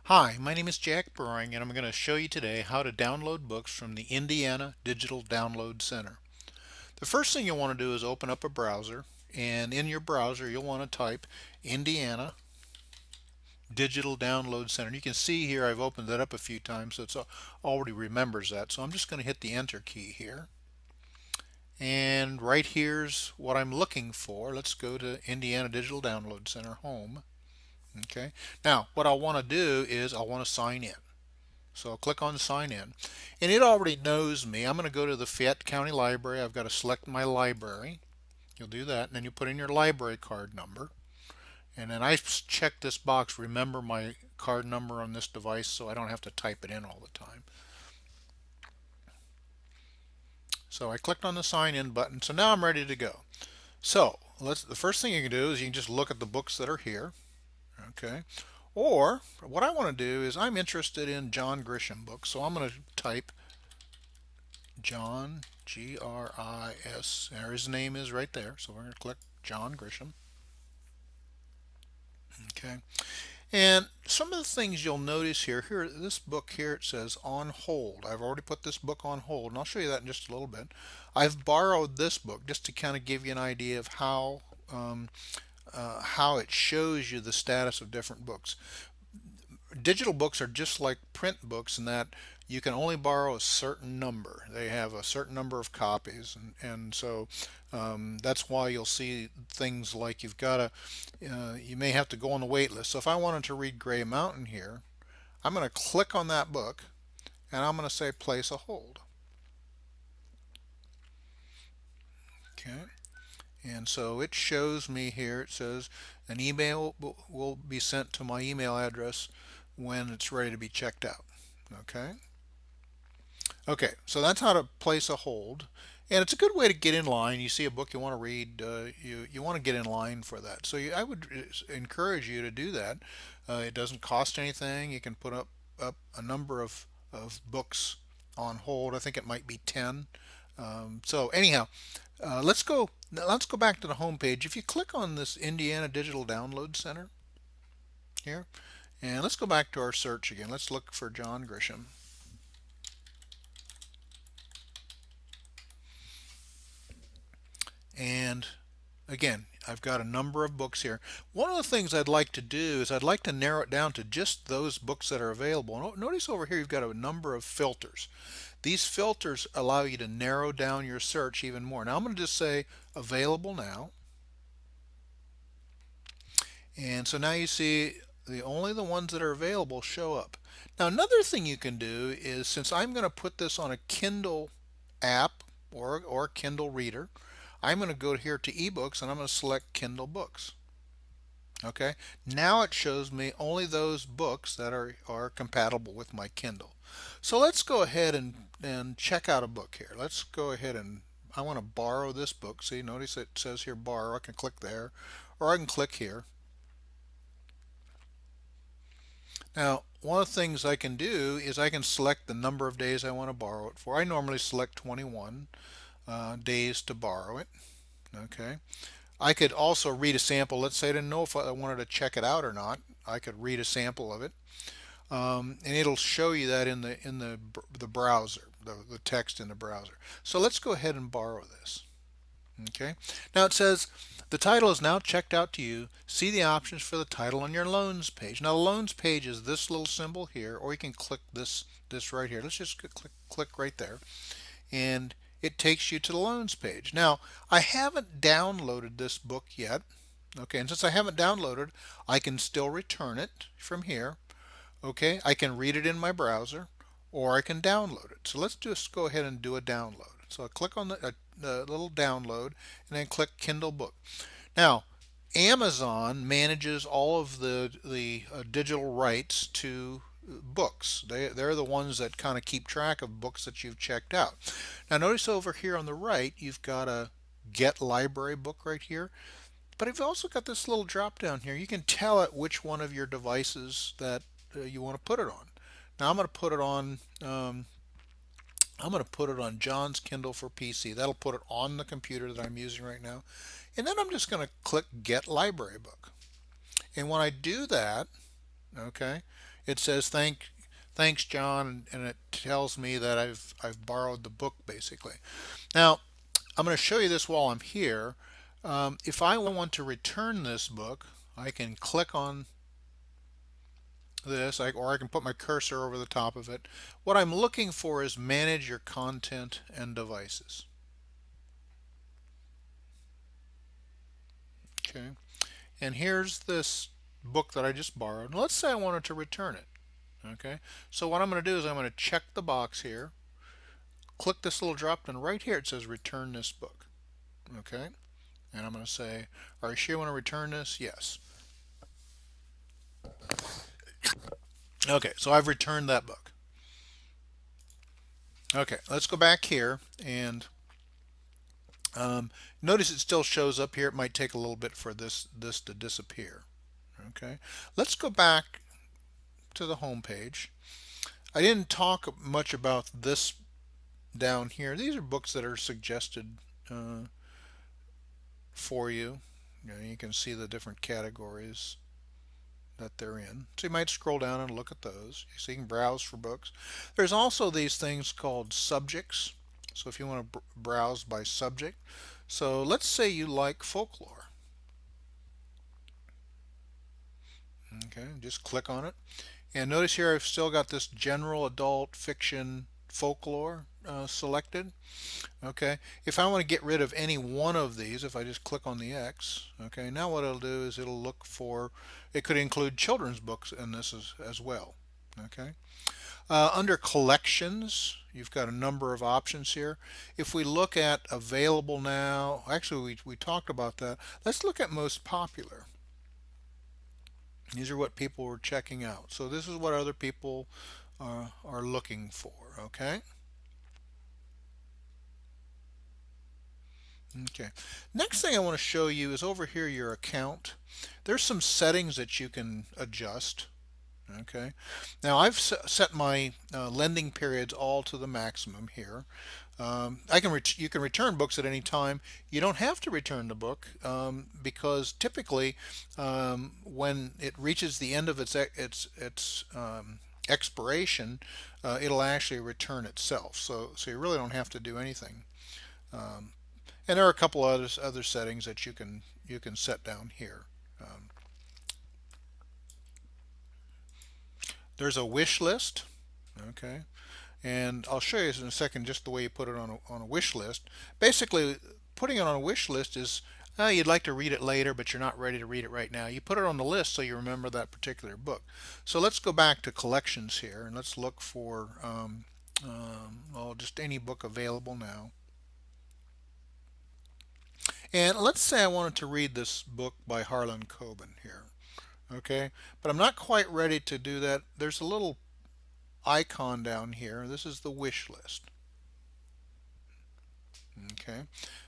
Hi, my name is Jack Brewing, and I'm going to show you today how to download books from the Indiana Digital Download Center. The first thing you'll want to do is open up a browser, and in your browser you'll want to type Indiana Digital Download Center. You can see here I've opened it up a few times, so it already remembers that. So I'm just going to hit the Enter key here. And right here's what I'm looking for. Let's go to Indiana Digital Download Center Home. Okay. Now, what I want to do is I want to sign in. So I'll click on sign in, and it already knows me. I'm going to go to the Fayette County Library. I've got to select my library. You'll do that, and then you put in your library card number. And then I check this box, remember my card number on this device, so I don't have to type it in all the time. So I clicked on the sign in button. So now I'm ready to go. So the first thing you can do is you can just look at the books that are here. Okay. Or what I want to do is I'm interested in John Grisham books. So I'm going to type John, Gris, there his name is right there. So we're going to click John Grisham. Okay. And some of the things you'll notice here, this book here, it says on hold. I've already put this book on hold, and I'll show you that in just a little bit. I've borrowed this book just to kind of give you an idea of how it shows you the status of different books. Digital books are just like print books in that you can only borrow a certain number. They have a certain number of copies, and so that's why you'll see things like you may have to go on the wait list. So if I wanted to read Gray Mountain here, I'm going to click on that book, and I'm going to say place a hold. Okay, and so it shows me here. It says an email will be sent to my email address when it's ready to be checked out. Okay. Okay, so that's how to place a hold. And it's a good way to get in line. You see a book you want to read, you want to get in line for that. So I would encourage you to do that. It doesn't cost anything. You can put up a number of books on hold. I think it might be 10. So anyhow, let's go back to the home page. If you click on this Indiana Digital Download Center here, and let's go back to our search again. Let's look for John Grisham. And again, I've got a number of books here. One of the things I'd like to do is I'd like to narrow it down to just those books that are available. Notice over here you've got a number of filters. These filters allow you to narrow down your search even more. Now I'm going to just say available now. And so now you see only the ones that are available show up. Now another thing you can do is, since I'm going to put this on a Kindle app or Kindle reader, I'm going to go here to ebooks, and I'm going to select Kindle books. Okay, now it shows me only those books that are compatible with my Kindle. So let's go ahead and check out a book here. Let's go ahead and I want to borrow this book. See, notice it says here borrow. I can click there, or I can click here. Now, one of the things I can do is I can select the number of days I want to borrow it for. I normally select 21 days to borrow it. Okay. I could also read a sample. Let's say I didn't know if I wanted to check it out or not. I could read a sample of it, and it'll show you that in the browser, the text in the browser. So let's go ahead and borrow this. Okay. Now it says the title is now checked out to you. See the options for the title on your loans page. Now the loans page is this little symbol here, or you can click this right here. Let's just click right there, and it takes you to the loans page. Now, I haven't downloaded this book yet. Okay, and since I haven't downloaded, I can still return it from here. Okay, I can read it in my browser, or I can download it. So let's just go ahead and do a download. So I click on the little download, and then click Kindle book. Now, Amazon manages all of the digital rights to books. They're the ones that kind of keep track of books that you've checked out. Now notice over here on the right you've got a get library book right here, but I've also got this little drop down here. You can tell it which one of your devices that you want to put it on. Now I'm going to put it on John's Kindle for PC. That'll put it on the computer that I'm using right now. And then I'm just going to click Get Library Book. And when I do that, okay, it says thanks John, and it tells me that I've borrowed the book basically. Now I'm going to show you this while I'm here. If I want to return this book, I can click on this, or I can put my cursor over the top of it. What I'm looking for is manage your content and devices. Okay, and here's this book that I just borrowed. Let's say I wanted to return it. Okay, so what I'm going to do is I'm going to check the box here, click this little drop down right here. It says return this book. Okay, and I'm going to say, are you sure you want to return this? Yes. Okay, so I've returned that book. Okay, let's go back here and notice it still shows up here. It might take a little bit for this to disappear. Okay, let's go back to the home page. I didn't talk much about this down here. These are books that are suggested for you. You can see the different categories that they're in. So you might scroll down and look at those. So you can browse for books. There's also these things called subjects. So if you want to browse by subject. So let's say you like folklore. Okay, just click on it. And notice here I've still got this general adult fiction folklore selected. Okay, if I want to get rid of any one of these, if I just click on the X, okay, now what it'll do is it'll look for, it could include children's books in this as well. Okay, under collections, you've got a number of options here. If we look at available now, actually we talked about that. Let's look at most popular. These are what people were checking out. So this is what other people are looking for. Okay. Okay. Next thing I want to show you is over here your account. There's some settings that you can adjust. Okay. Now I've set my lending periods all to the maximum here. You can return books at any time. You don't have to return the book because typically when it reaches the end of its expiration, it'll actually return itself. So you really don't have to do anything. Um, and there are a couple other settings that you can set down here. Um, there's a wish list. Okay. And I'll show you in a second just the way you put it on a wish list. Basically, putting it on a wish list is you'd like to read it later, but you're not ready to read it right now. You put it on the list so you remember that particular book. So let's go back to collections here and let's look for well, just any book available now. And let's say I wanted to read this book by Harlan Coben here. Okay, but I'm not quite ready to do that. There's a little icon down here. This is the wish list. Okay,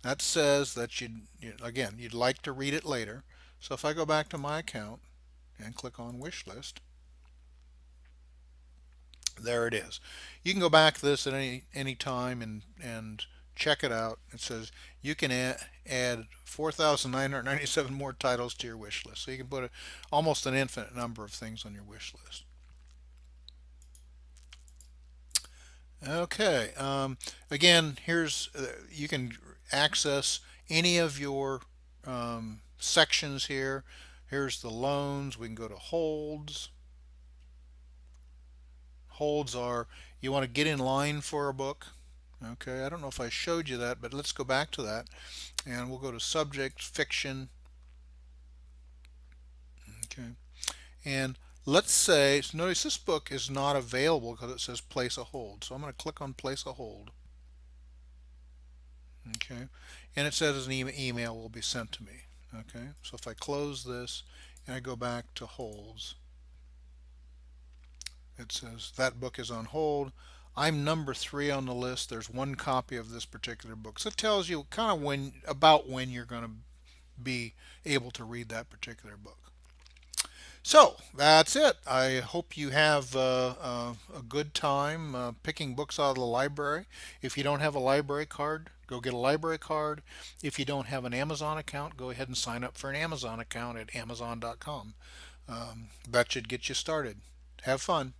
that says that again, you'd like to read it later. So if I go back to my account and click on wish list, there it is. You can go back to this at any time and check it out. It says you can add 4,997 more titles to your wish list. So you can put almost an infinite number of things on your wish list. Okay. Again, here's you can access any of your sections here. Here's the loans. We can go to holds. Holds are you want to get in line for a book. Okay, I don't know if I showed you that, but let's go back to that and we'll go to subject, fiction. Okay, and let's say, so notice this book is not available because it says place a hold. So I'm going to click on place a hold. Okay, and it says an email will be sent to me. Okay, so if I close this and I go back to holds, it says that book is on hold. I'm number 3 on the list. There's one copy of this particular book. So it tells you kind of when you're going to be able to read that particular book. So that's it. I hope you have a good time picking books out of the library. If you don't have a library card, go get a library card. If you don't have an Amazon account, go ahead and sign up for an Amazon account at Amazon.com. That should get you started. Have fun.